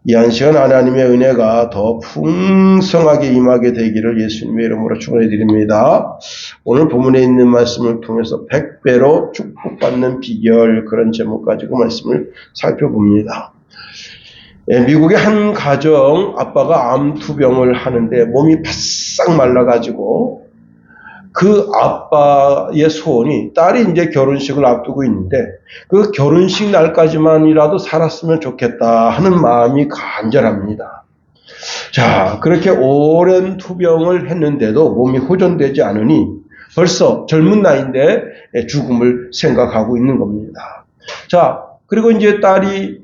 이 한 시간 하나님의 은혜가 더 풍성하게 임하게 되기를 예수님의 이름으로 축원해드립니다. 오늘 본문에 있는 말씀을 통해서 100배로 축복받는 비결, 그런 제목 가지고 말씀을 살펴봅니다. 미국의 한 가정, 아빠가 암투병을 하는데 몸이 바싹 말라가지고 그 아빠의 소원이, 딸이 이제 결혼식을 앞두고 있는데 그 결혼식 날까지만이라도 살았으면 좋겠다 하는 마음이 간절합니다. 자, 그렇게 오랜 투병을 했는데도 몸이 호전되지 않으니 벌써 젊은 나이인데 죽음을 생각하고 있는 겁니다. 자, 그리고 이제 딸이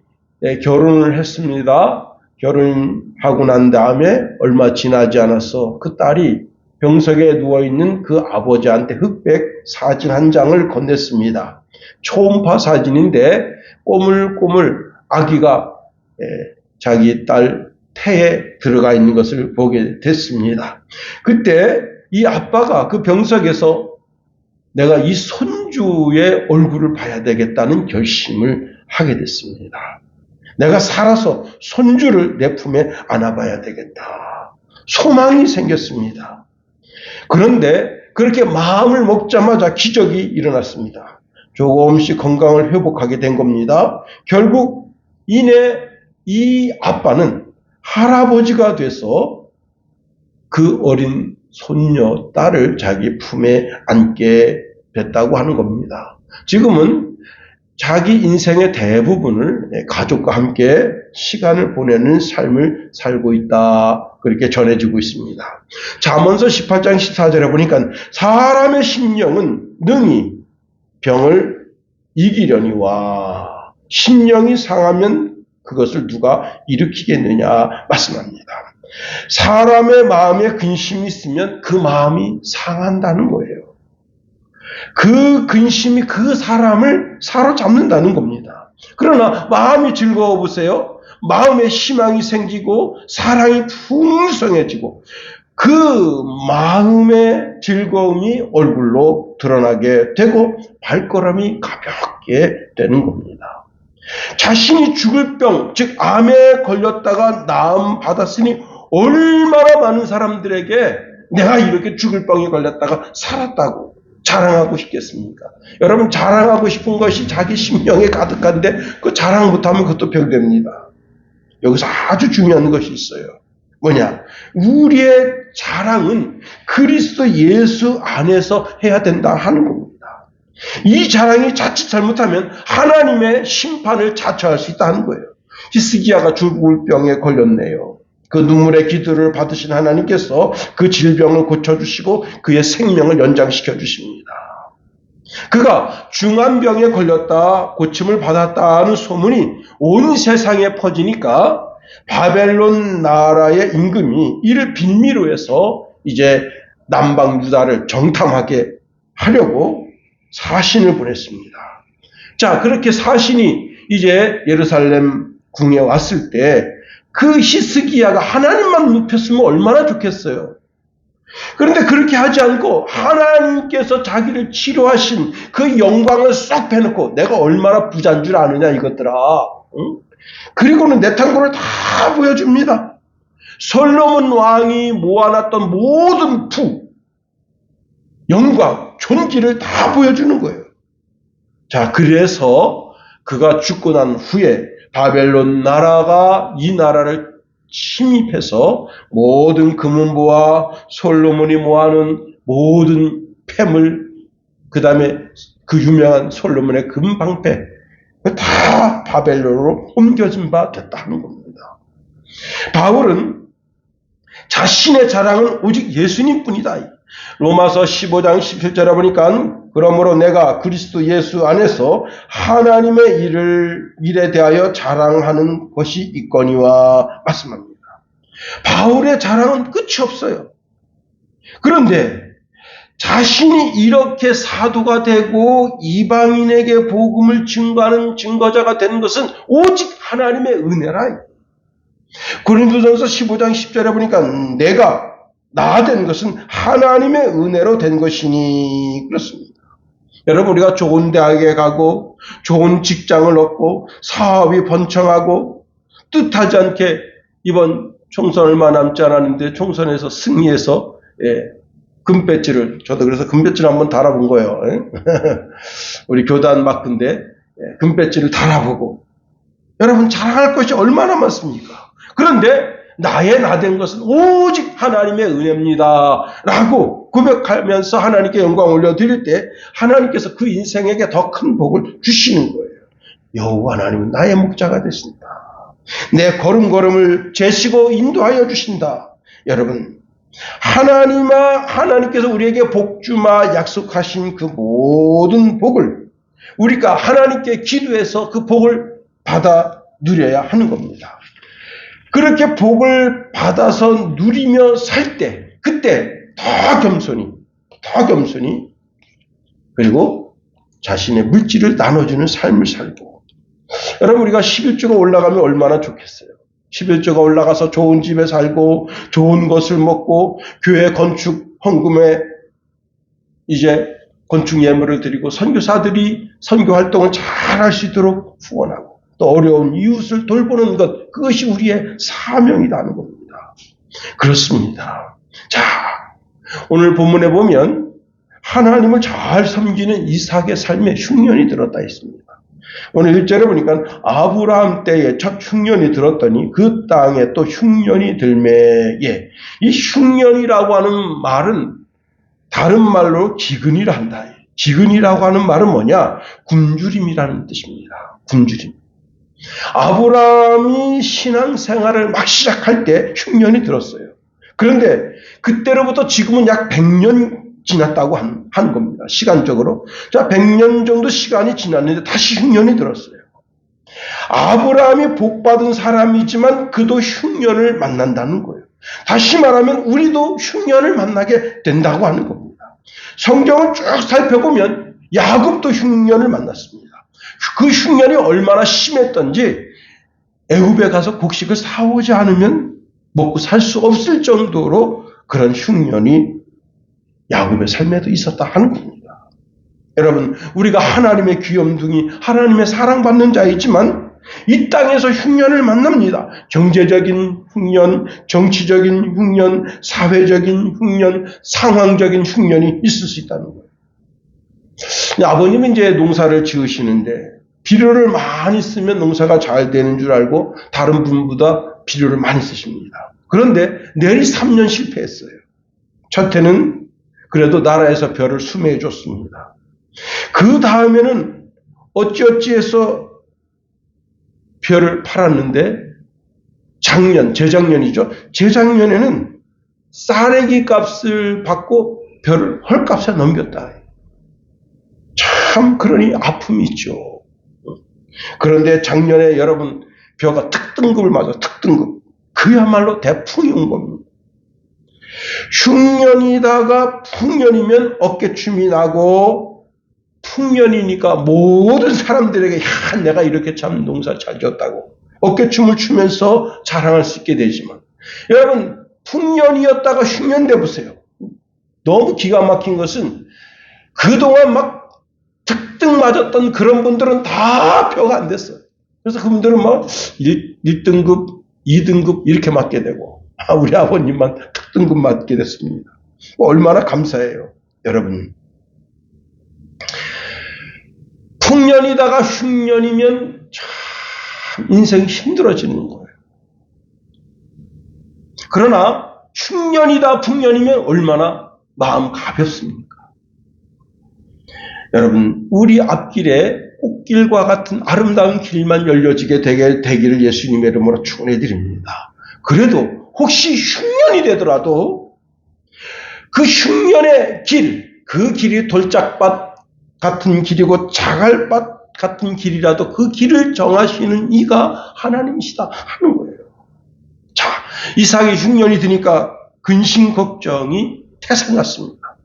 결혼을 했습니다. 결혼하고 난 다음에 얼마 지나지 않아서 그 딸이 병석에 누워있는 그 아버지한테 흑백 사진 한 장을 건넸습니다. 초음파 사진인데 꼬물꼬물 아기가 자기 딸 태에 들어가 있는 것을 보게 됐습니다. 그때 이 아빠가 그 병석에서 내가 이 손주의 얼굴을 봐야 되겠다는 결심을 하게 됐습니다. 내가 살아서 손주를 내 품에 안아봐야 되겠다. 소망이 생겼습니다. 그런데 그렇게 마음을 먹자마자 기적이 일어났습니다. 조금씩 건강을 회복하게 된 겁니다. 결국 이내 이 아빠는 할아버지가 돼서 그 어린 손녀, 딸을 자기 품에 안게 됐다고 하는 겁니다. 지금은 자기 인생의 대부분을 가족과 함께 시간을 보내는 삶을 살고 있다, 그렇게 전해지고 있습니다. 잠언서 18장 14절에 보니까 사람의 심령은 능히 병을 이기려니와 심령이 상하면 그것을 누가 일으키겠느냐 말씀합니다. 사람의 마음에 근심이 있으면 그 마음이 상한다는 거예요. 그 근심이 그 사람을 사로잡는다는 겁니다. 그러나 마음이 즐거워 보세요. 마음에 희망이 생기고 사랑이 풍성해지고 그 마음의 즐거움이 얼굴로 드러나게 되고 발걸음이 가볍게 되는 겁니다. 자신이 죽을 병, 즉 암에 걸렸다가 나음 받았으니 얼마나 많은 사람들에게 내가 이렇게 죽을 병에 걸렸다가 살았다고 자랑하고 싶겠습니까? 여러분, 자랑하고 싶은 것이 자기 심령에 가득한데 그 자랑 못하면 그것도 병됩니다. 여기서 아주 중요한 것이 있어요. 뭐냐? 우리의 자랑은 그리스도 예수 안에서 해야 된다 하는 겁니다. 이 자랑이 자칫 잘못하면 하나님의 심판을 자초할 수 있다는 거예요. 히스기야가 죽을 병에 걸렸네요. 그 눈물의 기도를 받으신 하나님께서 그 질병을 고쳐주시고 그의 생명을 연장시켜 주십니다. 그가 중환병에 걸렸다, 고침을 받았다 하는 소문이 온 세상에 퍼지니까 바벨론 나라의 임금이 이를 빌미로 해서 이제 남방 유다를 정탐하게 하려고 사신을 보냈습니다. 자, 그렇게 사신이 이제 예루살렘 궁에 왔을 때 그 히스기야가 하나님만 눕혔으면 얼마나 좋겠어요. 그런데 그렇게 하지 않고 하나님께서 자기를 치료하신 그 영광을 싹 빼놓고 내가 얼마나 부자인 줄 아느냐 이것들아. 응? 그리고는 내 탕고를 다 보여줍니다. 솔로몬 왕이 모아놨던 모든 영광, 존귀를 다 보여주는 거예요. 자, 그래서 그가 죽고 난 후에 바벨론 나라가 이 나라를 침입해서 모든 금은보와 솔로몬이 모아놓은 모든 폐물, 그 다음에 그 유명한 솔로몬의 금방패, 다 바벨론으로 옮겨진 바 됐다는 겁니다. 바울은 자신의 자랑은 오직 예수님뿐이다. 로마서 15장 17절에 보니까 그러므로 내가 그리스도 예수 안에서 하나님의 일에 대하여 자랑하는 것이 있거니와 말씀합니다. 바울의 자랑은 끝이 없어요. 그런데 자신이 이렇게 사도가 되고 이방인에게 복음을 증거하는 증거자가 된 것은 오직 하나님의 은혜라. 고린도전서 15장 10절에 보니까 내가 나 된 것은 하나님의 은혜로 된 것이니 그렇습니다. 여러분, 우리가 좋은 대학에 가고 좋은 직장을 얻고 사업이 번창하고 뜻하지 않게 이번 총선 얼마 남지 않았는데 총선에서 승리해서 금배지를, 저도 그래서 금배지를 한번 달아본 거예요. 우리 교단 마크인데 금배지를 달아보고, 여러분 자랑할 것이 얼마나 많습니까? 그런데 나의 나된 것은 오직 하나님의 은혜입니다 라고 고백하면서 하나님께 영광 올려드릴 때 하나님께서 그 인생에게 더 큰 복을 주시는 거예요. 여호와 하나님은 나의 목자가 되신다. 내 걸음걸음을 제시고 인도하여 주신다. 여러분, 하나님께서 우리에게 복주마 약속하신 그 모든 복을 우리가 하나님께 기도해서 그 복을 받아 누려야 하는 겁니다. 그렇게 복을 받아서 누리며 살 때, 그때 더 겸손히, 그리고 자신의 물질을 나눠주는 삶을 살고, 여러분, 우리가 11조가 올라가면 얼마나 좋겠어요. 11조가 올라가서 좋은 집에 살고 좋은 것을 먹고 교회 건축 헌금에 이제 건축 예물을 드리고 선교사들이 선교 활동을 잘 할 수 있도록 후원하고 또 어려운 이웃을 돌보는 것, 그것이 우리의 사명이라는 겁니다. 그렇습니다. 자, 오늘 본문에 보면 하나님을 잘 섬기는 이삭의 삶에 흉년이 들었다 했습니다. 오늘 1절에 보니까 아브라함 때에 첫 흉년이 들었더니 그 땅에 또 흉년이 들매에, 이 흉년이라고 하는 말은 다른 말로 기근이라 한다. 기근이라고 하는 말은 뭐냐? 굶주림이라는 뜻입니다. 굶주림. 아브라함이 신앙생활을 막 시작할 때 흉년이 들었어요. 그런데 그때로부터 지금은 약 100년 지났다고 하는 겁니다. 시간적으로. 자, 100년 정도 시간이 지났는데 다시 흉년이 들었어요. 아브라함이 복받은 사람이지만 그도 흉년을 만난다는 거예요. 다시 말하면 우리도 흉년을 만나게 된다고 하는 겁니다. 성경을 쭉 살펴보면 야곱도 흉년을 만났습니다. 그 흉년이 얼마나 심했던지 애굽에 가서 곡식을 사오지 않으면 먹고 살 수 없을 정도로 그런 흉년이 야곱의 삶에도 있었다 하는 겁니다. 여러분, 우리가 하나님의 귀염둥이, 하나님의 사랑받는 자이지만 이 땅에서 흉년을 만납니다. 경제적인 흉년, 정치적인 흉년, 사회적인 흉년, 상황적인 흉년이 있을 수 있다는 거예요. 아버님은 이제 농사를 지으시는데 비료를 많이 쓰면 농사가 잘 되는 줄 알고 다른 분보다 비료를 많이 쓰십니다. 그런데 내리 3년 실패했어요. 첫 해는 그래도 나라에서 벼를 수매해 줬습니다. 그 다음에는 어찌어찌해서 벼를 팔았는데 재작년이죠. 재작년에는 쌀래기 값을 받고 벼를 헐값에 넘겼다. 참 그러니 아픔이 있죠. 그런데 작년에 여러분 벼가 특등급을 맞아. 특등급. 그야말로 대풍이 온 겁니다. 흉년이다가 풍년이면 어깨춤이 나고, 풍년이니까 모든 사람들에게 야, 내가 이렇게 참 농사 잘 지었다고 어깨춤을 추면서 자랑할 수 있게 되지만, 여러분 풍년이었다가 흉년 돼보세요. 너무 기가 막힌 것은 그동안 막 특등 맞았던 그런 분들은 다 벼가 안 됐어요. 그래서 그분들은 막 1등급, 2등급 이렇게 맞게 되고, 우리 아버님만 특등급 맞게 됐습니다. 얼마나 감사해요. 여러분, 풍년이다가 흉년이면 참 인생이 힘들어지는 거예요. 그러나 흉년이다 풍년이면 얼마나 마음 가볍습니까? 여러분, 우리 앞길에 꽃길과 같은 아름다운 길만 열려지게 되기를 예수님의 이름으로 축원해 드립니다. 그래도 혹시 흉년이 되더라도 그 흉년의 길, 그 길이 돌짝밭 같은 길이고 자갈밭 같은 길이라도 그 길을 정하시는 이가 하나님이시다 하는 거예요. 자, 이삭이 흉년이 드니까 근심 걱정이 태산났습니다.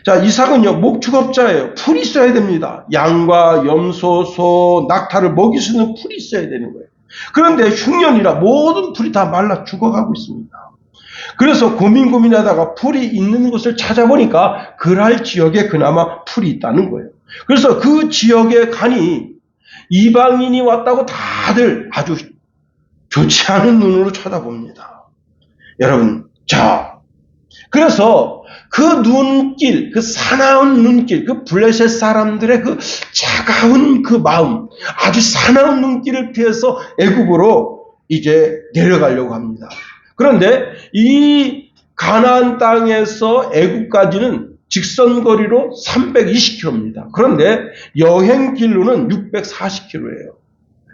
자, 이삭은요, 목축업자예요. 풀이 있어야 됩니다. 양과 염소, 소, 낙타를 먹일 수 있는 풀이 있어야 되는 거예요. 그런데 흉년이라 모든 풀이 다 말라 죽어가고 있습니다. 그래서 고민하다가 풀이 있는 곳을 찾아보니까 그랄 지역에 그나마 풀이 있다는 거예요. 그래서 그 지역에 가니 이방인이 왔다고 다들 아주 좋지 않은 눈으로 쳐다봅니다. 여러분, 자, 그래서 그 눈길, 그 사나운 눈길, 그 블레셋 사람들의 그 차가운 그 마음, 아주 사나운 눈길을 피해서 애굽으로 이제 내려가려고 합니다. 그런데 이 가나안 땅에서 애굽까지는 직선거리로 320km입니다. 그런데 여행길로는 640km예요.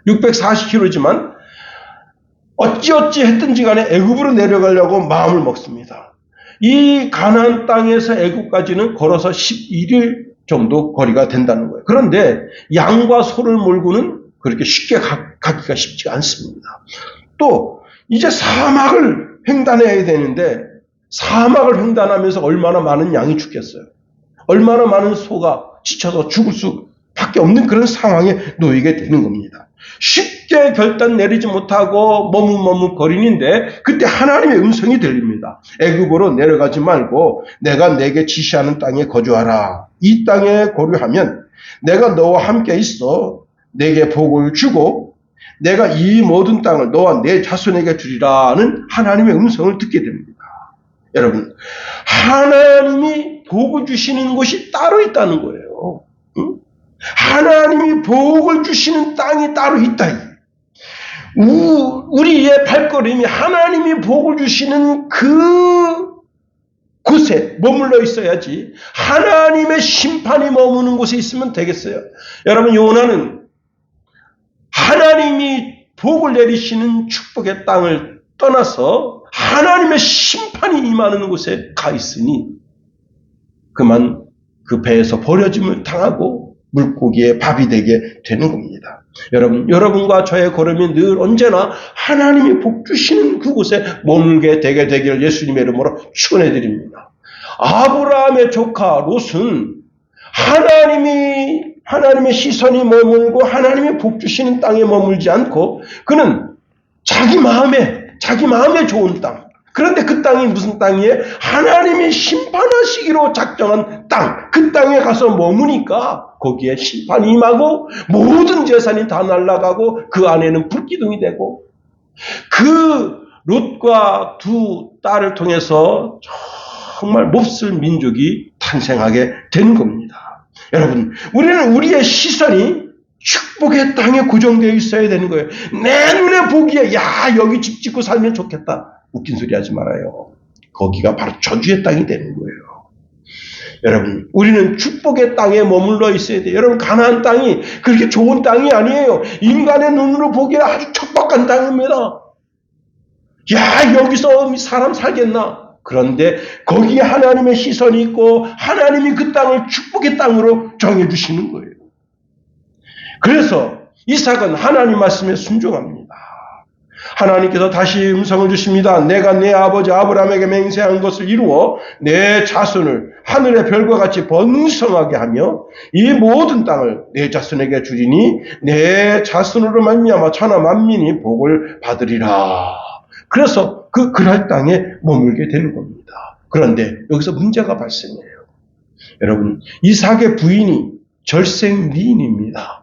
640km지만 어찌어찌 했든지 간에 애굽으로 내려가려고 마음을 먹습니다. 이 가나안 땅에서 애굽까지는 걸어서 11일 정도 거리가 된다는 거예요. 그런데 양과 소를 몰고는 그렇게 쉽게 가기가 쉽지가 않습니다. 또 이제 사막을 횡단해야 되는데 사막을 횡단하면서 얼마나 많은 양이 죽겠어요. 얼마나 많은 소가 지쳐서 죽을 수밖에 없는 그런 상황에 놓이게 되는 겁니다. 쉽게 결단 내리지 못하고 머뭇머뭇거리는데 그때 하나님의 음성이 들립니다. 애굽으로 내려가지 말고 내가 내게 지시하는 땅에 거주하라. 이 땅에 거류하면 내가 너와 함께 있어 내게 복을 주고 내가 이 모든 땅을 너와 내 자손에게 주리라는 하나님의 음성을 듣게 됩니다. 여러분, 하나님이 복을 주시는 곳이 따로 있다는 거예요. 응? 하나님이 복을 주시는 땅이 따로 있다. 우리의 발걸음이 하나님이 복을 주시는 그 곳에 머물러 있어야지 하나님의 심판이 머무는 곳에 있으면 되겠어요. 여러분, 요나는 하나님이 복을 내리시는 축복의 땅을 떠나서 하나님의 심판이 임하는 곳에 가 있으니 그만 그 배에서 버려짐을 당하고 물고기의 밥이 되게 되는 겁니다. 여러분, 여러분과 저의 걸음이 늘 언제나 하나님이 복 주시는 그곳에 머물게 되게 되기를 예수님의 이름으로 축원해 드립니다. 아브라함의 조카 롯은 하나님의 시선이 머물고 하나님의 복 주시는 땅에 머물지 않고 그는 자기 마음에 좋은 땅. 그런데 그 땅이 무슨 땅이에요? 하나님이 심판하시기로 작정한 땅. 그 땅에 가서 머무니까 거기에 심판이 임하고 모든 재산이 다 날아가고 그 안에는 불기둥이 되고 그 롯과 두 딸을 통해서 정말 몹쓸 민족이 탄생하게 되는 겁니다. 여러분, 우리는 우리의 시선이 축복의 땅에 고정되어 있어야 되는 거예요. 내 눈에 보기에 야 여기 집 짓고 살면 좋겠다. 웃긴 소리 하지 말아요. 거기가 바로 저주의 땅이 되는 거예요. 여러분, 우리는 축복의 땅에 머물러 있어야 돼요. 여러분, 가나안 땅이 그렇게 좋은 땅이 아니에요. 인간의 눈으로 보기에 아주 척박한 땅입니다. 야 여기서 사람 살겠나? 그런데 거기에 하나님의 시선이 있고 하나님이 그 땅을 축복의 땅으로 정해주시는 거예요. 그래서 이삭은 하나님 말씀에 순종합니다. 하나님께서 다시 음성을 주십니다. 내가 내 아버지 아브라함에게 맹세한 것을 이루어 내 자손을 하늘의 별과 같이 번성하게 하며 이 모든 땅을 내 자손에게 주리니 내 자손으로 말미암아 천하 만민이 복을 받으리라. 그래서 그 그랄 땅에 머물게 되는 겁니다. 그런데 여기서 문제가 발생해요. 여러분, 이삭의 부인이 절생 미인입니다.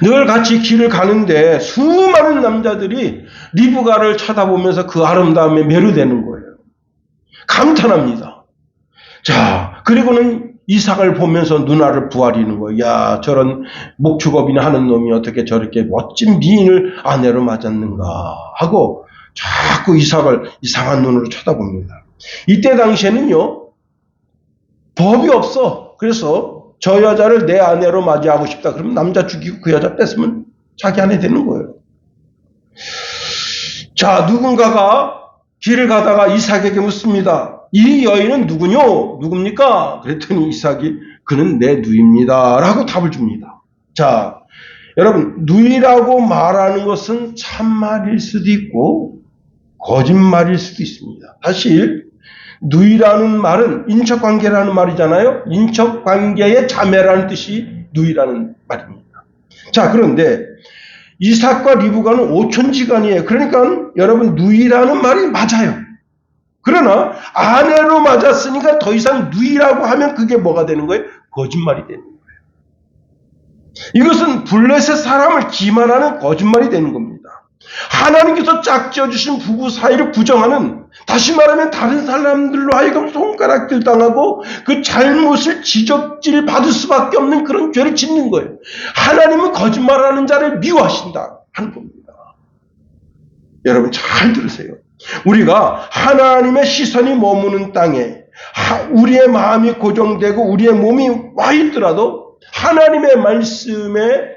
늘 같이 길을 가는데 수많은 남자들이 리브가를 쳐다보면서 그 아름다움에 매료되는 거예요. 감탄합니다. 자, 그리고는 이삭을 보면서 눈알을 부아리는 거예요. 야, 저런 목축업이나 하는 놈이 어떻게 저렇게 멋진 미인을 아내로 맞았는가 하고 자꾸 이삭을 이상한 눈으로 쳐다봅니다. 이때 당시에는요, 법이 없어. 그래서 저 여자를 내 아내로 맞이하고 싶다. 그러면 남자 죽이고 그 여자 뺐으면 자기 아내 되는 거예요. 자, 누군가가 길을 가다가 이삭에게 묻습니다. 이 여인은 누구뇨? 누굽니까? 그랬더니 이삭이 그는 내 누이입니다. 라고 답을 줍니다. 자, 여러분, 누이라고 말하는 것은 참말일 수도 있고 거짓말일 수도 있습니다. 사실 누이라는 말은 인척관계라는 말이잖아요. 인척관계의 자매라는 뜻이 누이라는 말입니다. 자, 그런데 이삭과 리브가는 오촌지간이에요. 그러니까 여러분, 누이라는 말이 맞아요. 그러나 아내로 맞았으니까 더 이상 누이라고 하면 그게 뭐가 되는 거예요? 거짓말이 되는 거예요. 이것은 블레셋 사람을 기만하는 거짓말이 되는 겁니다. 하나님께서 짝지어 주신 부부 사이를 부정하는, 다시 말하면 다른 사람들로 하여금 손가락질 당하고 그 잘못을 지적질 받을 수밖에 없는 그런 죄를 짓는 거예요. 하나님은 거짓말하는 자를 미워하신다 하는 겁니다. 여러분 잘 들으세요. 우리가 하나님의 시선이 머무는 땅에 우리의 마음이 고정되고 우리의 몸이 와 있더라도 하나님의 말씀에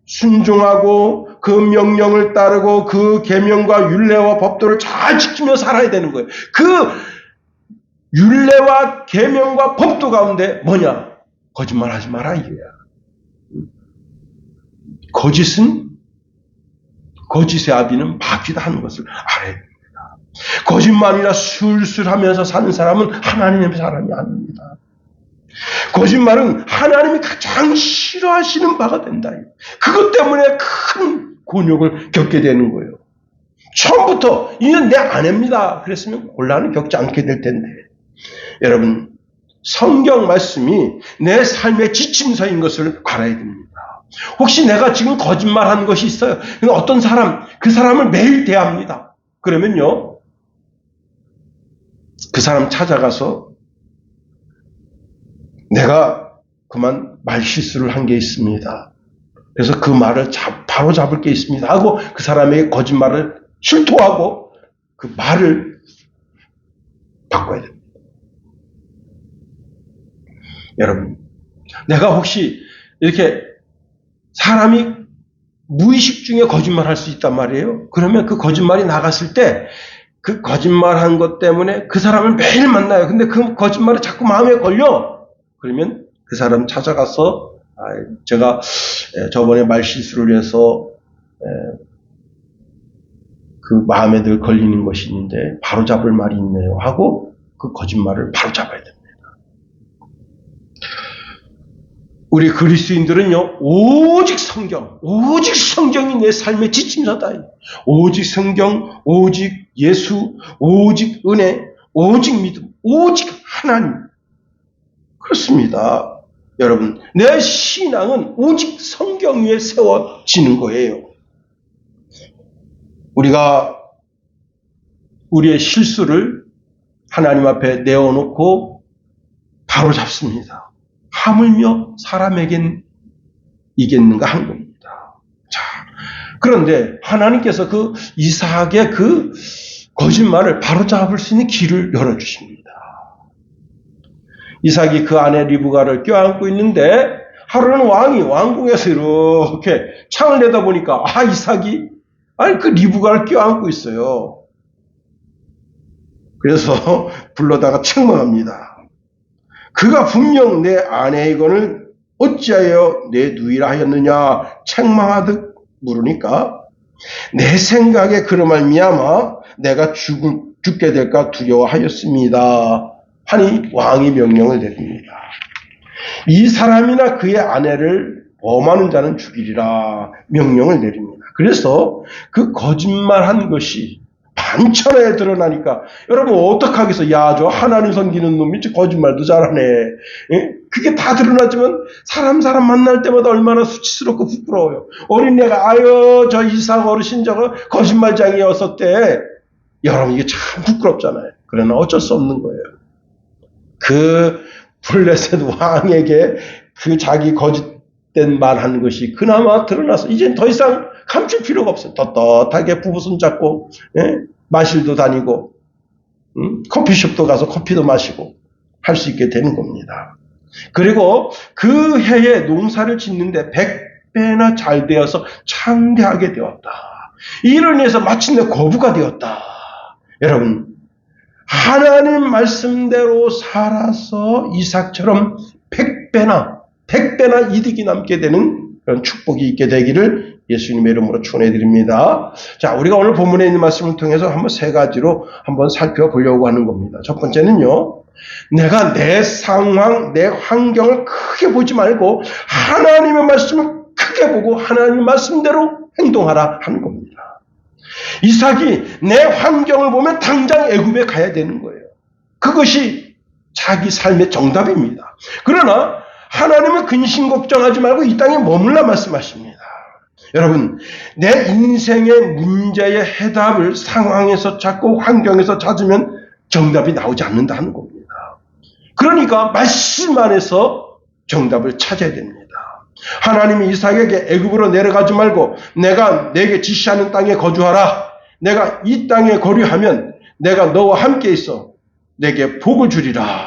순종하고 그 명령을 따르고 그 계명과 율례와 법도를 잘 지키며 살아야 되는 거예요. 그 율례와 계명과 법도 가운데 뭐냐? 거짓말하지 마라 이거야. 거짓의 아비는 마귀다 하는 것을 알아야 됩니다. 거짓말이나 술술하면서 사는 사람은 하나님의 사람이 아닙니다. 거짓말은 하나님이 가장 싫어하시는 바가 된다. 그것 때문에 큰 곤욕을 겪게 되는 거예요. 처음부터 이는 내 아내입니다. 그랬으면 곤란을 겪지 않게 될 텐데. 여러분, 성경 말씀이 내 삶의 지침서인 것을 알아야 됩니다. 혹시 내가 지금 거짓말하는 것이 있어요. 어떤 사람, 그 사람을 매일 대합니다. 그러면요, 그 사람 찾아가서 내가 그만 말실수를 한 게 있습니다. 그래서 그 말을 바로 잡을 게 있습니다. 하고 그 사람에게 거짓말을 실토하고 그 말을 바꿔야 됩니다. 여러분, 내가 혹시 이렇게 사람이 무의식 중에 거짓말할 수 있단 말이에요. 그러면 그 거짓말이 나갔을 때 그 거짓말한 것 때문에 그 사람을 매일 만나요. 근데 그 거짓말이 자꾸 마음에 걸려. 그러면 그 사람 찾아가서 제가 저번에 말실수를 해서 그 마음에 늘 걸리는 것이 있는데 바로 잡을 말이 있네요 하고 그 거짓말을 바로 잡아야 됩니다. 우리 그리스도인들은요, 오직 성경이 내 삶의 지침서다. 오직 성경, 오직 예수, 오직 은혜, 오직 믿음, 오직 하나님. 그렇습니다. 여러분, 내 신앙은 오직 성경 위에 세워지는 거예요. 우리가 우리의 실수를 하나님 앞에 내어놓고 바로 잡습니다. 하물며 사람에겐 이겠는가 한 겁니다. 자, 그런데 하나님께서 그 이삭의 그 거짓말을 바로 잡을 수 있는 길을 열어주십니다. 이삭이 그 아내 리브가를 껴안고 있는데 하루는 왕이 왕궁에서 이렇게 창을 내다보니까 이삭이 그 리브가를 껴안고 있어요. 그래서 불러다가 책망합니다. 그가 분명 내 아내이건을 어찌하여 내 누이라 하였느냐 책망하듯 물으니까 내 생각에 그로 말미암아 내가 죽게 될까 두려워하였습니다 하니 왕이 명령을 내립니다. 이 사람이나 그의 아내를 범하는 자는 죽이리라 명령을 내립니다. 그래서 그 거짓말한 것이 반천하에 드러나니까 여러분 어떡하겠어? 야, 저 하나님 섬기는 놈이 거짓말도 잘하네. 그게 다 드러나지만 사람 만날 때마다 얼마나 수치스럽고 부끄러워요. 어린애가 저 이삭 어르신 저거 거짓말장이었었대. 여러분 이게 참 부끄럽잖아요. 그러나 어쩔 수 없는 거예요. 그 블레셋 왕에게 그 자기 거짓된 말한 것이 그나마 드러나서 이젠 더 이상 감출 필요가 없어요. 떳떳하게 부부 손잡고 마실도 다니고 커피숍도 가서 커피도 마시고 할 수 있게 되는 겁니다. 그리고 그 해에 농사를 짓는데 100배나 잘 되어서 창대하게 되었다. 이를 위해서 마침내 거부가 되었다. 여러분, 하나님 말씀대로 살아서 이삭처럼 100배나 이득이 남게 되는 그런 축복이 있게 되기를 예수님의 이름으로 축원해드립니다. 자, 우리가 오늘 본문에 있는 말씀을 통해서 한번 세 가지로 한번 살펴보려고 하는 겁니다. 첫 번째는요, 내가 내 상황, 내 환경을 크게 보지 말고 하나님의 말씀을 크게 보고 하나님 말씀대로 행동하라 하는 겁니다. 이삭이 내 환경을 보면 당장 애굽에 가야 되는 거예요. 그것이 자기 삶의 정답입니다. 그러나 하나님은 근심 걱정하지 말고 이 땅에 머물라 말씀하십니다. 여러분, 내 인생의 문제의 해답을 상황에서 찾고 환경에서 찾으면 정답이 나오지 않는다는 겁니다. 그러니까 말씀 안에서 정답을 찾아야 됩니다. 하나님이 이삭에게 애굽으로 내려가지 말고 내가 내게 지시하는 땅에 거주하라. 내가 이 땅에 거류하면 내가 너와 함께 있어 내게 복을 주리라.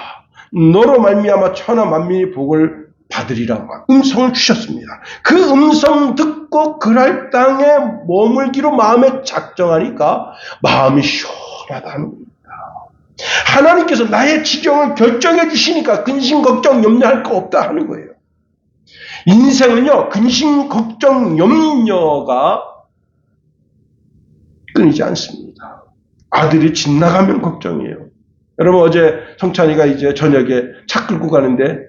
너로 말미암아 천하 만민이 복을 받으리라. 음성을 주셨습니다. 그 음성 듣고 그날 땅에 머물기로 마음에 작정하니까 마음이 시원하다는 겁니다. 하나님께서 나의 지경을 결정해 주시니까 근심 걱정 염려할 거 없다 하는 거예요. 인생은요, 근심 걱정 염려가 끊이지 않습니다. 아들이 집 나가면 걱정이에요. 여러분, 어제 성찬이가 이제 저녁에 차 끌고 가는데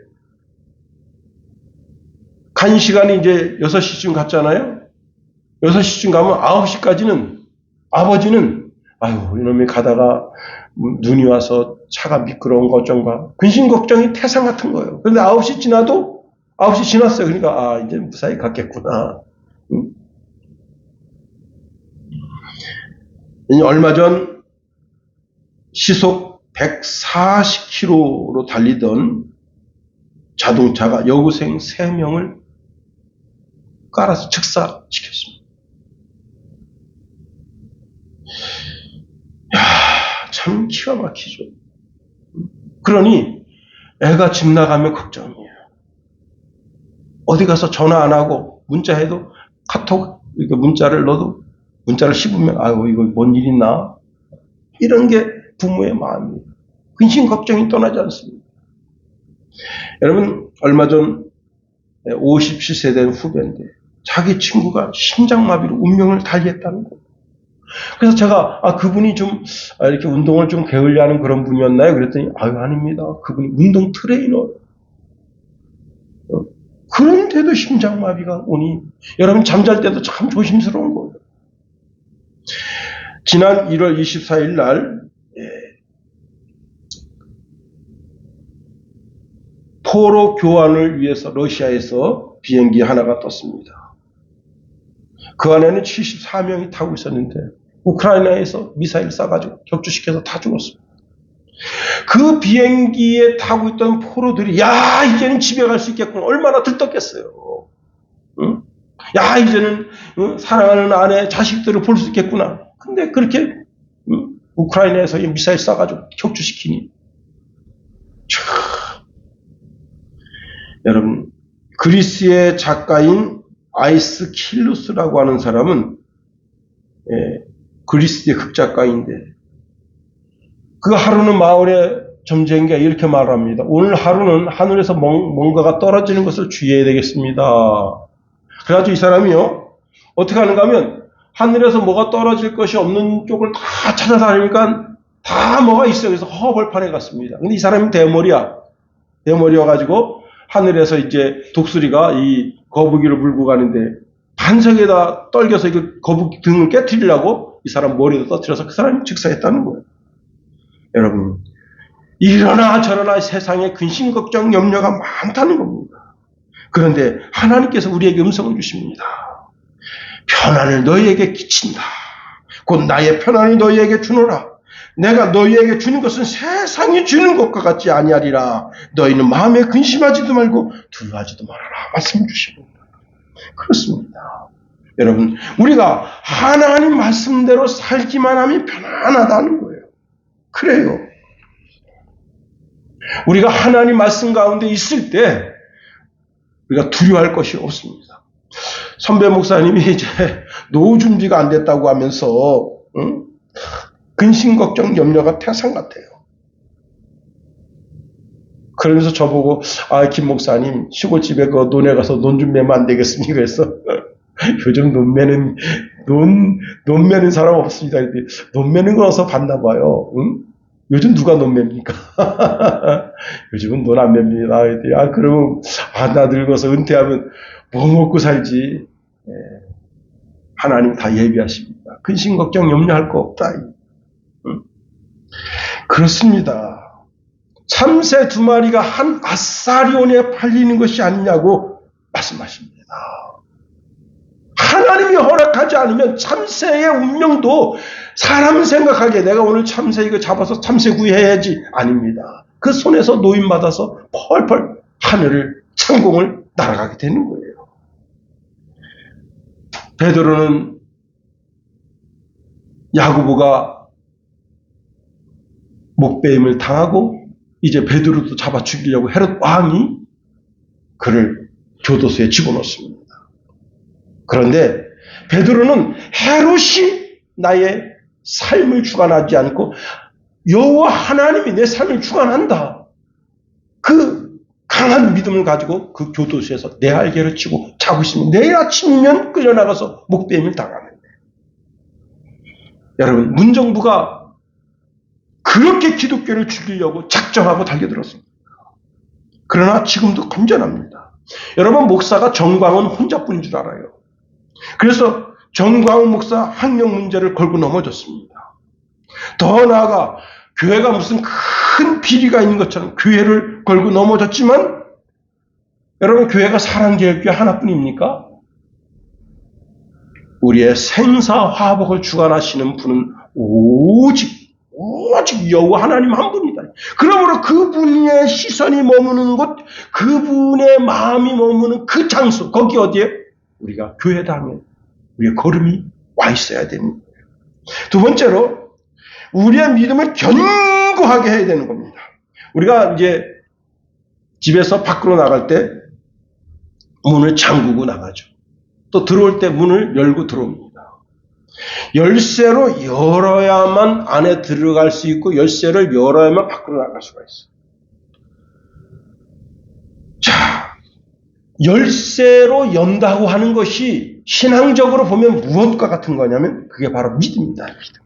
간 시간이 이제 6시쯤 갔잖아요. 6시쯤 가면 9시까지는 아버지는 아유, 이놈이 가다가 눈이 와서 차가 미끄러운 거 어쩐가. 근심 걱정이 태산 같은 거예요. 그런데 9시 지나도 9시 지났어요. 그러니까 아, 이제 무사히 갔겠구나. 얼마 전 시속 140km로 달리던 자동차가 여고생 3명을 깔아서 즉사시켰습니다. 야, 참 기가 막히죠. 그러니 애가 집 나가면 걱정이에요. 어디 가서 전화 안 하고 문자해도 카톡 문자를 넣어도 문자를 씹으면 아유 이거 뭔 일 있나? 이런 게 부모의 마음이에요. 근심 걱정이 떠나지 않습니다. 여러분 얼마 전 57세 된 후배인데 자기 친구가 심장마비로 운명을 달리했다는 거예요. 그래서 제가 그분이 좀 이렇게 운동을 좀 게을리하는 그런 분이었나요? 그랬더니 아유 아닙니다. 그분이 운동 트레이너. 그런데도 심장마비가 오니 여러분 잠잘 때도 참 조심스러운 거예요. 지난 1월 24일 날 포로 교환을 위해서 러시아에서 비행기 하나가 떴습니다. 그 안에는 74명이 타고 있었는데 우크라이나에서 미사일 쏴가지고 격추시켜서 다 죽었습니다. 그 비행기에 타고 있던 포로들이 야 이제는 집에 갈 수 있겠구나 얼마나 들떴겠어요. 응? 야 이제는 사랑하는 아내 자식들을 볼 수 있겠구나. 근데 그렇게 우크라이나에서 미사일 쏴가지고 격추시키니 여러분 그리스의 작가인 아이스킬루스라고 하는 사람은 그리스의 극작가인데 그 하루는 마을에 점쟁이가 이렇게 말합니다. 오늘 하루는 하늘에서 뭔가가 떨어지는 것을 주의해야 되겠습니다. 그래가지고 이 사람이요 어떻게 하는가 하면 하늘에서 뭐가 떨어질 것이 없는 쪽을 다 찾아다니니까 다 뭐가 있어요. 그래서 허벌판에 갔습니다. 근데 이 사람이 대머리여가지고 하늘에서 이제 독수리가 이 거북이를 물고 가는데 반석에다 떨겨서 이 거북이 등을 깨트리려고 이 사람 머리도 떠뜨려서 그 사람이 즉사했다는 거예요. 여러분 이러나 저러나 세상에 근심 걱정 염려가 많다는 겁니다. 그런데 하나님께서 우리에게 음성을 주십니다. 편안을 너희에게 끼친다. 곧 나의 편안을 너희에게 주노라. 내가 너희에게 주는 것은 세상이 주는 것과 같지 아니하리라. 너희는 마음에 근심하지도 말고 두려워하지도 말아라. 말씀 주십니다. 그렇습니다. 여러분 우리가 하나님 말씀대로 살기만 하면 편안하다는 거예요. 그래요. 우리가 하나님 말씀 가운데 있을 때 우리가 두려워할 것이 없습니다. 선배 목사님이 이제 노후 준비가 안 됐다고 하면서 근심 걱정 염려가 태산 같아요. 그러면서 저보고 김 목사님 시골집에 그 논에 가서 논 좀 매면 안 되겠습니까? 그래서 요즘 논 매는 사람 없습니다. 논 매는 거 어서 봤나 봐요. 응? 요즘 누가 논 맵니까? 요즘은 논 안 맵니다. 그러면 나 늙어서 은퇴하면 뭐 먹고 살지. 하나님 다 예비하십니다. 근심 걱정 염려할 거 없다. 응? 그렇습니다. 참새 2마리가 한 아사리온에 팔리는 것이 아니냐고 말씀하십니다. 하나 하나님이 허락하지 않으면 참새의 운명도 사람 생각하기에 내가 오늘 참새 이거 잡아서 참새 구이해야지 아닙니다. 그 손에서 노임받아서 펄펄 하늘을 창공을 날아가게 되는 거예요. 베드로는 야고보가 목베임을 당하고 이제 베드로도 잡아 죽이려고 헤롯 왕이 그를 교도소에 집어넣습니다. 그런데 베드로는 헤롯이 나의 삶을 주관하지 않고 여호와 하나님이 내 삶을 주관한다. 그 강한 믿음을 가지고 그 교도소에서 내 알개를 치고 자고 있으면 내일 아침이면 끌려나가서 목베임을 당하는데, 여러분, 문정부가 그렇게 기독교를 죽이려고 작정하고 달려들었습니다. 그러나 지금도 건전합니다. 여러분, 목사가 정광훈 혼자뿐인 줄 알아요. 그래서 정광훈 목사 학력 문제를 걸고 넘어졌습니다. 더 나아가 교회가 무슨 큰 비리가 있는 것처럼 교회를 걸고 넘어졌지만, 여러분, 교회가 사랑제일교회 하나뿐입니까? 우리의 생사화복을 주관하시는 분은 오직 여호와 하나님 한 분이다. 그러므로 그분의 시선이 머무는 곳, 그분의 마음이 머무는 그 장소, 거기 어디에? 우리가 교회다 하면 우리의 걸음이 와 있어야 됩니다. 두 번째로, 우리의 믿음을 견고하게 해야 되는 겁니다. 우리가 이제 집에서 밖으로 나갈 때 문을 잠그고 나가죠. 또 들어올 때 문을 열고 들어옵니다. 열쇠로 열어야만 안에 들어갈 수 있고, 열쇠를 열어야만 밖으로 나갈 수가 있어요. 자, 열쇠로 연다고 하는 것이 신앙적으로 보면 무엇과 같은 거냐면 그게 바로 믿음입니다. 믿음.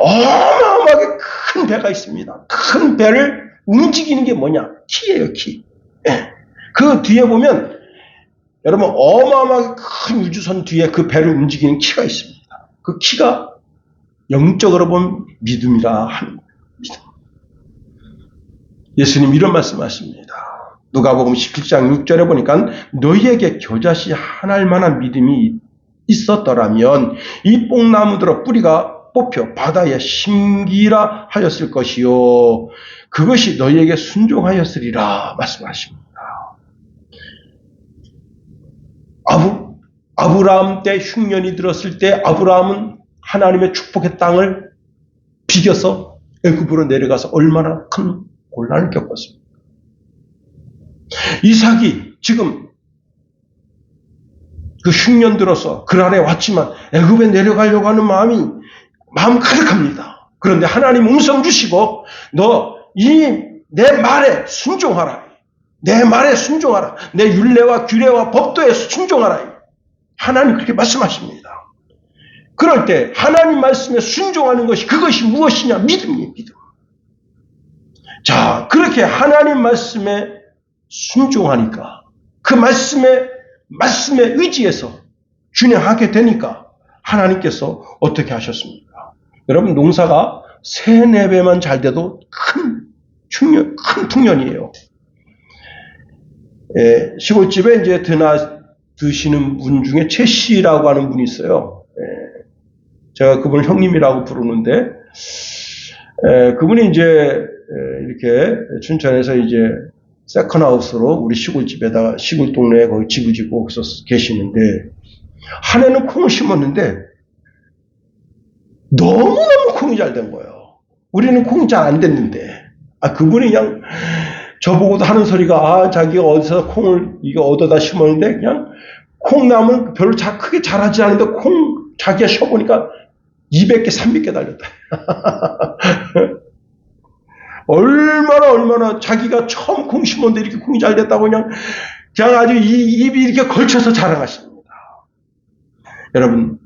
어마어마하게 큰 배가 있습니다. 큰 배를 움직이는 게 뭐냐? 키예요, 키. 네. 그 뒤에 보면 여러분, 어마어마하게 큰 우주선 뒤에 그 배를 움직이는 키가 있습니다. 그 키가 영적으로 보면 믿음이라 하는 거예요. 믿음. 예수님 이런 말씀하십니다. 누가복음 17장 6절에 보니까 너희에게 겨자씨 하나일 만한 믿음이 있었더라면 이 뽕나무들어 뿌리가 뽑혀 바다에 심기라 하였을 것이요, 그것이 너희에게 순종하였으리라 말씀하십니다. 아브라함 때 흉년이 들었을 때 아브라함은 하나님의 축복의 땅을 비겨서 애굽으로 내려가서 얼마나 큰 곤란을 겪었습니다. 이삭이 지금 그 흉년 들어서 그랄에 왔지만 애굽에 내려가려고 하는 마음 가득합니다. 그런데 하나님 음성 주시고 너 내 말에 순종하라. 내 말에 순종하라. 내 율례와 규례와 법도에 순종하라. 하나님 그렇게 말씀하십니다. 그럴 때 하나님 말씀에 순종하는 것이, 그것이 무엇이냐? 믿음이에요, 믿음. 자, 그렇게 하나님 말씀에 순종하니까 그 말씀에 의지해서 준행하게 되니까 하나님께서 어떻게 하셨습니까? 여러분, 농사가 3-4배만 잘 돼도 큰 풍년이에요. 시골집에 이제 드시는 분 중에 최 씨라고 하는 분이 있어요. 제가 그분을 형님이라고 부르는데, 그분이 이제 이렇게 춘천에서 이제 세컨하우스로 우리 시골집에다가 시골 동네에 거기 집을 짓고 거기서 계시는데, 한 해는 콩을 심었는데 너무너무 콩이 잘 된 거예요. 우리는 콩이 잘 안 됐는데, 그분이 그냥 저보고도 하는 소리가, 자기가 어디서 콩을 이거 얻어다 심었는데 그냥 콩나물 별로 크게 자라지 않은데 콩 자기가 쉬어보니까 200개, 300개 달렸다. 얼마나 자기가 처음 콩 심었는데 이렇게 콩이 잘 됐다고 그냥 아주 입이 이렇게 걸쳐서 자랑하십니다. 여러분,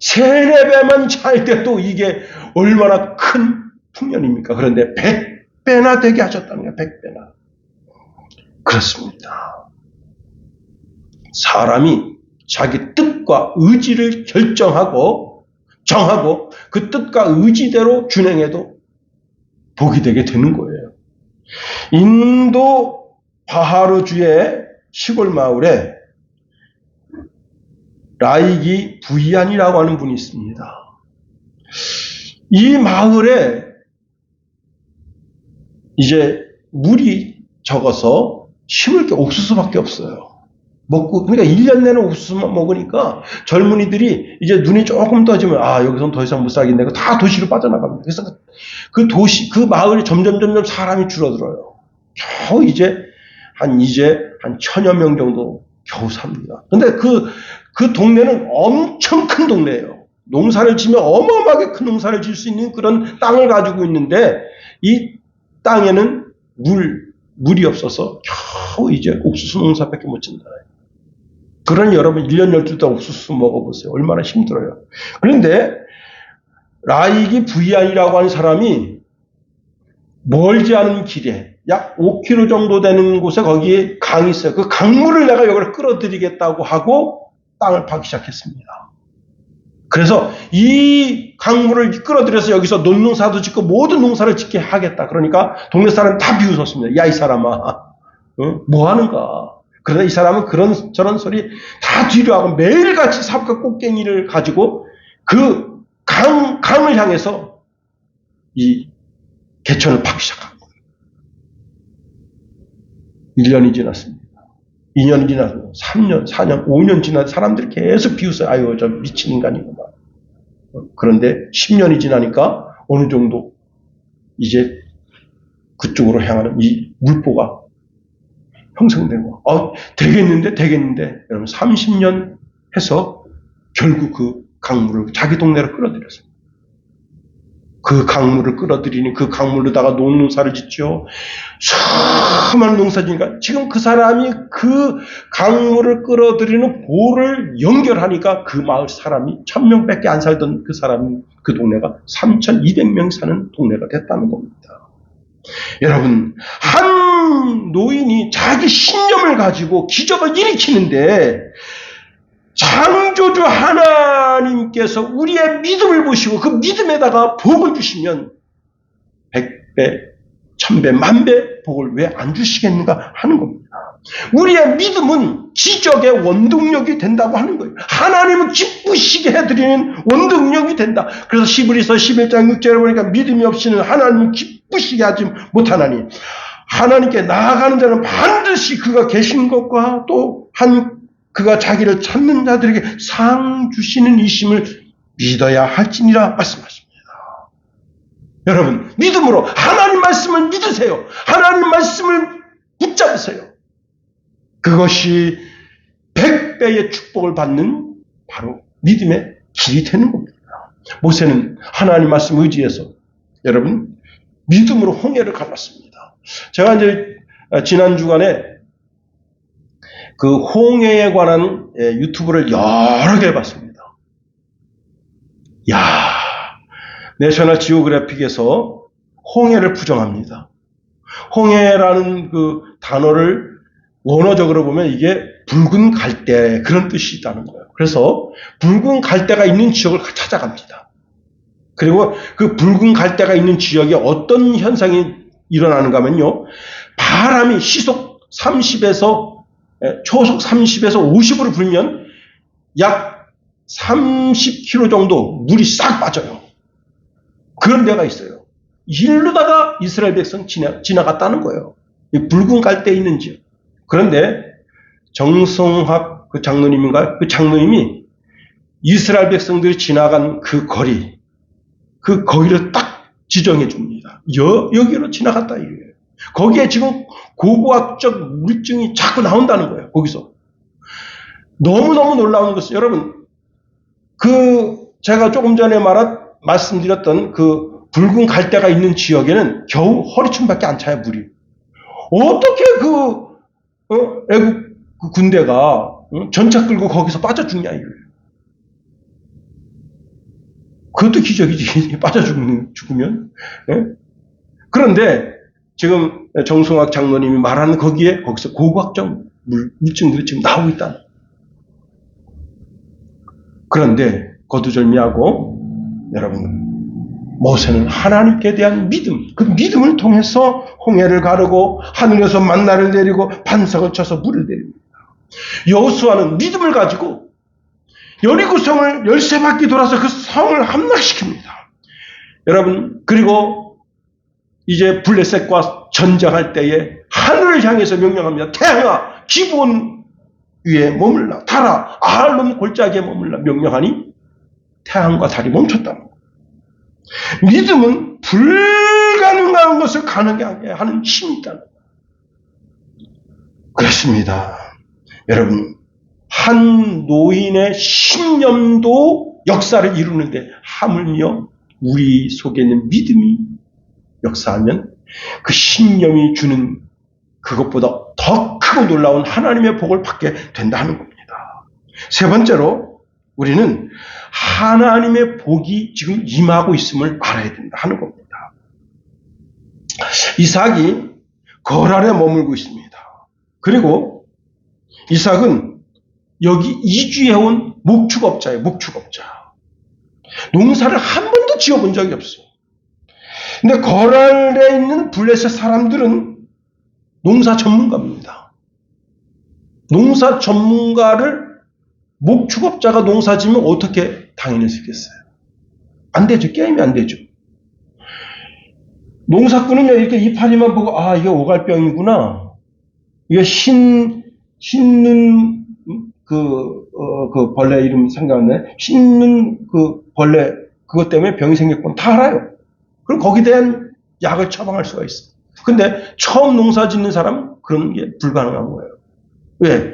3-4배만 잘 돼도 이게 얼마나 큰 풍년입니까? 그런데 100배나 되게 하셨다는 거예요. 100배나. 그렇습니다. 사람이 자기 뜻과 의지를 정하고 그 뜻과 의지대로 준행해도 복이 되게 되는 거예요. 인도 바하루주의 시골 마을에 라익이 부이안이라고 하는 분이 있습니다. 이 마을에 이제 물이 적어서 심을 게 옥수수밖에 없어요. 먹고, 그러니까 1년 내내 옥수수만 먹으니까 젊은이들이 이제 눈이 조금 떠지면, 여기서는 더 이상 못 살겠네. 다 도시로 빠져나갑니다. 그래서 그 도시, 그 마을이 점점 사람이 줄어들어요. 겨우 이제 한 1000여 명 정도 겨우 삽니다. 근데 그 동네는 엄청 큰 동네예요. 농사를 지면 어마어마하게 큰 농사를 질 수 있는 그런 땅을 가지고 있는데, 이 땅에는 물이 없어서 겨우 이제 옥수수 농사밖에 못 짓는다. 그러니 여러분 1년 12달 옥수수 먹어보세요. 얼마나 힘들어요. 그런데 라익이 부이안이라고 하는 사람이 멀지 않은 길에 약 5km 정도 되는 곳에 거기에 강이 있어요. 그 강물을 내가 여기를 끌어들이겠다고 하고 땅을 파기 시작했습니다. 그래서 이 강물을 끌어들여서 여기서 논농사도 짓고 모든 농사를 짓게 하겠다. 그러니까 동네 사람 다 비웃었습니다. 야, 이 사람아, 뭐 하는가? 그러나 이 사람은 저런 소리 다 뒤로 하고 매일같이 삽과 꽃갱이를 가지고 그 강을 향해서 이 개천을 파기 시작한 거예요. 1년이 지났습니다. 2년이 지났습니다. 3년, 4년, 5년 지나 사람들이 계속 비웃어요. 아유, 저 미친 인간이구만. 그런데 10년이 지나니까 어느 정도 이제 그쪽으로 향하는 이 물보가 형성되고, 되겠는데, 여러분 30년 해서 결국 그 강물을 자기 동네로 끌어들였어요. 그 강물을 끌어들이니 그 강물로다가 농사를 짓죠. 수많은 농사 지니까 지금 그 사람이 그 강물을 끌어들이는 보를 연결하니까 그 마을 사람이 1000명밖에 안 살던 그 사람이 그 동네가 3200명 사는 동네가 됐다는 겁니다. 여러분, 한 노인이 자기 신념을 가지고 기적을 일으키는데 창조주 하나님께서 우리의 믿음을 보시고 그 믿음에다가 복을 주시면 100배, 1000배, 10,000배 복을 왜 안 주시겠는가 하는 겁니다. 우리의 믿음은 기적의 원동력이 된다고 하는 거예요. 하나님을 기쁘시게 해드리는 원동력이 된다. 그래서 히브리서 11장 6절에 보니까 믿음이 없이는 하나님을 기쁘시게 하지 못하나니 하나님께 나아가는 자는 반드시 그가 계신 것과 또 그가 자기를 찾는 자들에게 상 주시는 이심을 믿어야 할지니라 말씀하십니다. 여러분, 믿음으로 하나님 말씀을 믿으세요. 하나님 말씀을 붙잡으세요. 그것이 100배의 축복을 받는 바로 믿음의 길이 되는 겁니다. 모세는 하나님 말씀 의지해서 여러분 믿음으로 홍해를 갈랐습니다. 제가 이제 지난 주간에 그 홍해에 관한 유튜브를 여러 개 봤습니다. 내셔널 지오그래픽에서 홍해를 부정합니다. 홍해라는 그 단어를 원어적으로 보면 이게 붉은 갈대 그런 뜻이 있다는 거예요. 그래서 붉은 갈대가 있는 지역을 찾아갑니다. 그리고 그 붉은 갈대가 있는 지역에 어떤 현상이 일어나는가 하면요. 바람이 시속 30에서 초속 30에서 50으로 불면 약 30km 정도 물이 싹 빠져요. 그런 데가 있어요. 일로다가 이스라엘 백성 지나갔다는 거예요. 이 붉은 갈대에 있는 지역. 그런데 정성학 그 장로님이 이스라엘 백성들이 지나간 그 거리를 딱 지정해 줍니다. 여기로 지나갔다 이거예요. 거기에 지금 고고학적 물증이 자꾸 나온다는 거예요. 거기서. 너무너무 놀라운 것은 여러분 제가 조금 전에 말씀드렸던 그 붉은 갈대가 있는 지역에는 겨우 허리춤밖에 안 차요, 물이. 어떻게 애국 그 군대가 전차 끌고 거기서 빠져 죽냐 이거예요. 그것도 기적이지. 빠져 죽으면. 예? 그런데 지금 정성학 장로님이 말하는 거기서 고고학적 물증들이 지금 나오고 있다. 그런데 거두절미하고 여러분 모세는 하나님께 대한 믿음, 그 믿음을 통해서 홍해를 가르고 하늘에서 만나를 내리고 반석을 쳐서 물을 내립니다. 여호수아는 믿음을 가지고 여리고 성을 13바퀴 돌아서 그 성을 함락시킵니다. 여러분, 그리고 이제 블레셋과 전쟁할 때에 하늘을 향해서 명령합니다. 태양아, 기브온 위에 머물라. 달아, 아할론 골짜기에 머물라. 명령하니 태양과 달이 멈췄다. 믿음은 불가능한 것을 가능하게 하는 힘이 있다. 그렇습니다. 여러분, 한 노인의 신념도 역사를 이루는데 하물며 우리 속에 있는 믿음이 역사하면 그 신념이 주는 그것보다 더 크고 놀라운 하나님의 복을 받게 된다는 겁니다. 세 번째로 우리는 하나님의 복이 지금 임하고 있음을 알아야 된다 하는 겁니다. 이삭이 거랄에 머물고 있습니다. 그리고 이삭은 여기 이주해온 목축업자예요. 목축업자. 농사를 한 번도 지어본 적이 없어요. 근데 거랄에 있는 블레셋 사람들은 농사 전문가입니다. 농사 전문가를 목축업자가 농사 지으면 어떻게 당연했겠어요? 안 되죠. 게임이 안 되죠. 농사꾼은요, 이렇게 이파리만 보고, 아, 이게 오갈병이구나. 이게 흰는 그 벌레 이름 생각나네. 흰는 그 벌레, 그것 때문에 병이 생겼구나. 다 알아요. 그럼 거기에 대한 약을 처방할 수가 있어요. 근데 처음 농사 짓는 사람은 그런 게 불가능한 거예요. 왜?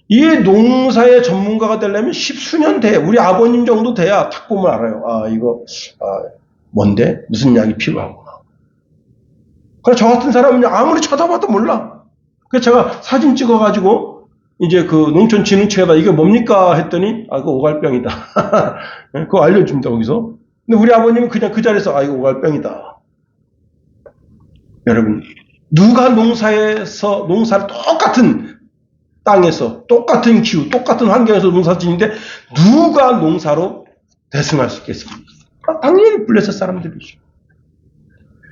이 농사의 전문가가 되려면 10수년 돼. 우리 아버님 정도 돼야 탁 보면 알아요. 아, 이거, 뭔데? 무슨 약이 필요하구나. 그래서 저 같은 사람은 아무리 쳐다봐도 몰라. 그래서 제가 사진 찍어가지고, 이제 그 농촌진흥청에다 이게 뭡니까? 했더니, 그거 오갈병이다. 그거 알려줍니다, 거기서. 근데 우리 아버님은 그냥 그 자리에서, 이거 오갈병이다. 여러분, 누가 농사를 똑같은 땅에서, 똑같은 기후, 똑같은 환경에서 농사 짓는데, 누가 농사로 대승할 수 있겠습니까? 당연히 블레셋 사람들이죠.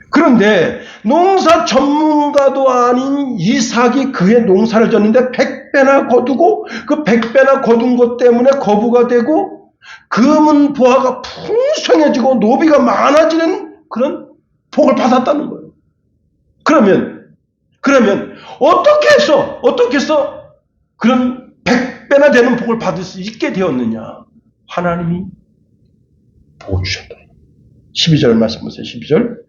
그런데 농사 전문가도 아닌 이삭이 그의 농사를 졌는데 100배나 거두고 그 100배나 거둔 것 때문에 거부가 되고 금은 보화가 풍성해지고 노비가 많아지는 그런 복을 받았다는 거예요. 그러면 어떻게 해서 그런 100배나 되는 복을 받을 수 있게 되었느냐? 하나님이 보여주셨다. 12절 말씀 보세요. 12절.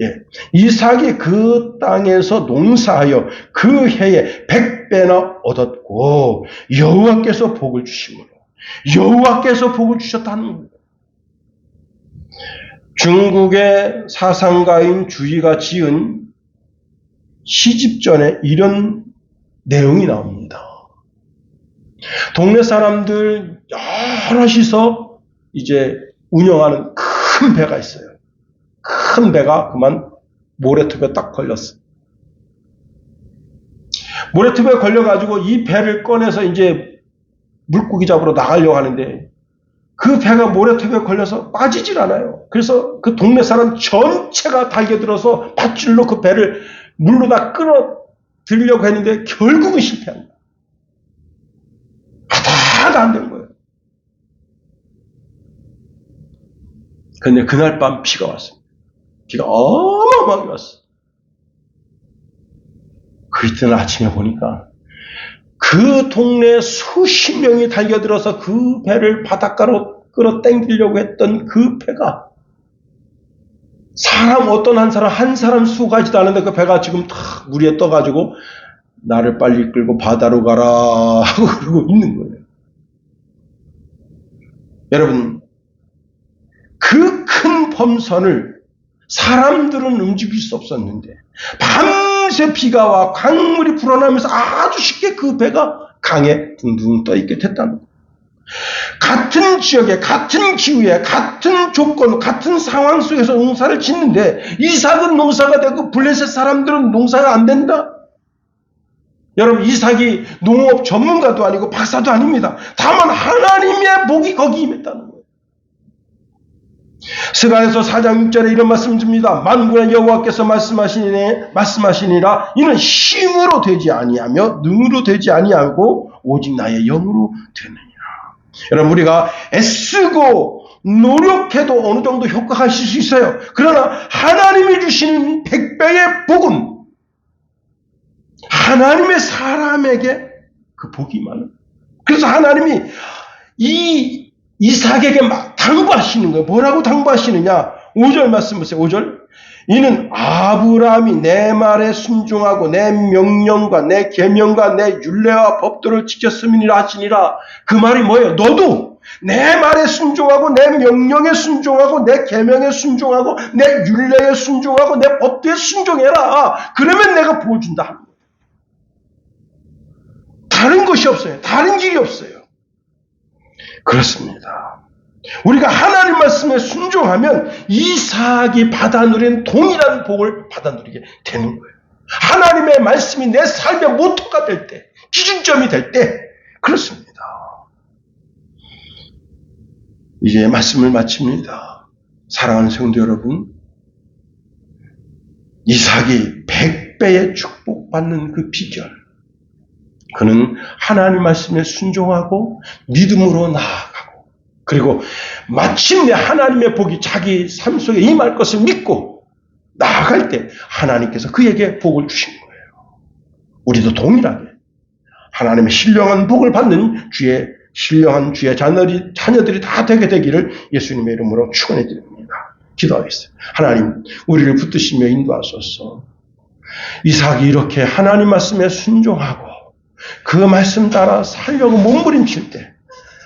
예. 이삭이 그 땅에서 농사하여 그 해에 100배나 얻었고 여호와께서 복을 주심으로 여호와께서 복을 주셨다는 거예요. 중국의 사상가인 주의가 지은 시집전에 이런 내용이 나옵니다. 동네 사람들 여럿이서 이제 운영하는 큰 배가 있어요. 큰 배가 그만 모래톱에 딱 걸렸어. 모래톱에 걸려가지고 이 배를 꺼내서 이제 물고기 잡으러 나가려고 하는데 그 배가 모래톱에 걸려서 빠지질 않아요. 그래서 그 동네 사람 전체가 달겨들어서 밧줄로 그 배를 물로 다 끌어들려고 했는데 결국은 실패합니다. 하다가 안 된 거예요. 그런데 그날 밤 비가 왔습니다. 비가 어마어마하게 왔어. 그 이튿날 아침에 보니까 그 동네에 수십 명이 달겨들어서 그 배를 바닷가로 끌어당기려고 했던 그 배가 어떤 한 사람 수가지도 않은데 그 배가 지금 탁 물 위에 떠가지고 나를 빨리 끌고 바다로 가라 하고 그러고 있는 거예요. 여러분, 그 큰 범선을 사람들은 움직일 수 없었는데 밤새 비가 와 강물이 불어나면서 아주 쉽게 그 배가 강에 둥둥 떠있게 됐다는 거예요. 같은 지역에 같은 기후에 같은 조건 같은 상황 속에서 농사를 짓는데 이삭은 농사가 되고 블레셋 사람들은 농사가 안 된다. 여러분, 이삭이 농업 전문가도 아니고 박사도 아닙니다. 다만 하나님의 복이 거기 임했다는 거예요. 스가랴서 4장 6절에 이런 말씀 줍니다. 만군의 여호와께서 말씀하시니라 이는 힘으로 되지 아니하며 능으로 되지 아니하고 오직 나의 영으로 되느니라. 여러분, 우리가 애쓰고 노력해도 어느 정도 효과가 있을 수 있어요. 그러나 하나님이 주시는 100배의 복은 하나님의 사람에게 그 복이 많아요. 그래서 하나님이 이 이삭에게 막 당부하시는 거예요. 뭐라고 당부하시느냐? 5절 말씀 보세요. 5절. 이는 아브라함이 내 말에 순종하고 내 명령과 내 계명과 내 율례와 법도를 지켰음이니라 하시니라. 그 말이 뭐예요? 너도 내 말에 순종하고 내 명령에 순종하고 내 계명에 순종하고 내 율례에 순종하고 내 법도에 순종해라. 그러면 내가 보여준다. 다른 것이 없어요. 다른 길이 없어요. 그렇습니다. 우리가 하나님 말씀에 순종하면 이삭이 받아 누린 동일한 복을 받아 누리게 되는 거예요. 하나님의 말씀이 내 삶의 모토가 될 때, 기준점이 될 때, 그렇습니다. 이제 말씀을 마칩니다. 사랑하는 성도 여러분, 이삭이 100배의 축복받는 그 비결, 그는 하나님 말씀에 순종하고 믿음으로 나아가고, 그리고 마침내 하나님의 복이 자기 삶 속에 임할 것을 믿고 나아갈 때 하나님께서 그에게 복을 주신 거예요. 우리도 동일하게 하나님의 신령한 복을 받는 주의 신령한 주의 자녀들이 다 되게 되기를 예수님의 이름으로 축원해 드립니다. 기도하겠습니다. 하나님, 우리를 붙드시며 인도하소서. 이삭이 이렇게 하나님 말씀에 순종하고 그 말씀 따라 살려고 몸부림칠 때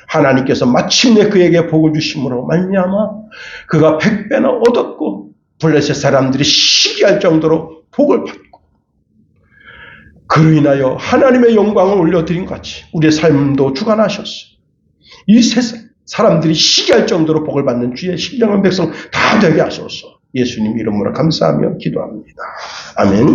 하나님께서 마침내 그에게 복을 주심으로 말미암아 그가 100배나 얻었고 블레셋 사람들이 시기할 정도로 복을 받고, 그로 인하여 하나님의 영광을 올려드린 것 같이 우리의 삶도 주관하셨어. 이 세상 사람들이 시기할 정도로 복을 받는 주의 신령한 백성 다 되게 하소서. 예수님 이름으로 감사하며 기도합니다. 아멘.